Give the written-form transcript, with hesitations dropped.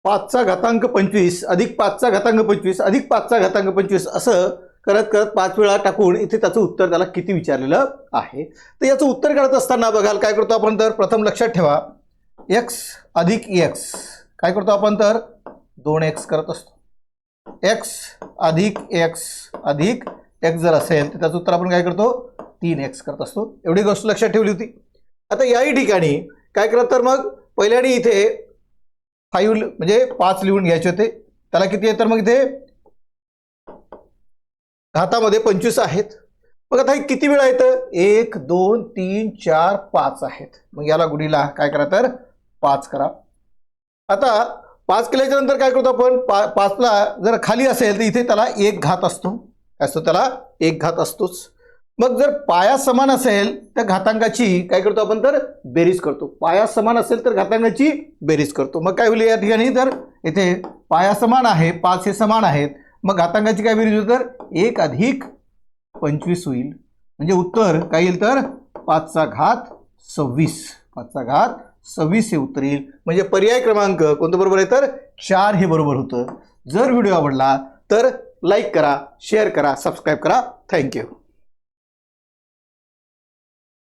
5चा घातांक 25 अधिक 5चा घातांक 25 अधिक 5चा घातांक 25 असं करत करत 5 वेळा टाकून इथे त्याचं उत्तर त्याला किती विचारलेलं आहे. तर याचं उत्तर काढत असताना बघाल काय करतो आपण, तर प्रथम लक्षात ठेवा x अधिक x काय करतो आपण, तर 2x करत असतो. x अधिक x जर असेल तर त्याचं उत्तर आपण काय करतो, 3x करत असतो. एवढी गोष्ट लक्षात ठेवली होती. आता याही ठिकाणी काय करत, तर मग पहिल्याने इथे 5 म्हणजे 5 लिहून घ्यायचे होते. त्याला किती आहे, तर मग इथे घातामध्ये 25 आहेत. मग आता हे किती वेळा येतं, 1 2 3 4 5 आहेत. मग याला गुणीला काय करा, तर 5 करा. आता 5 केल्याच्या नंतर काय करतो आपण, 5ला जर खाली असेल तर इथे त्याला 1 घात असतो. असतो त्याला 1 घात असतोच. मग जर पाया समान असेल तर घातांकाची काय करतो आपण, तर बेरीज करतो. पाया समान असेल तर घातांकाची बेरीज करतो. मग काय होईल या ठिकाणी, तर इथे पाया समान आहे, 5 हे समान आहेत, मग घातांकाची काय बेरीज होईल, तर 1 अधिक 25 होईल. म्हणजे उत्तर काय येईल, तर 5चा घात 26. 5चा घात 26 हे उत्तर येईल. म्हणजे पर्याय क्रमांक कोणतं बरोबर आहे, तर 4 हे बरोबर होतं. जर व्हिडिओ आवडला तर लाईक करा, शेअर करा, सबस्क्राईब करा. थँक्यू.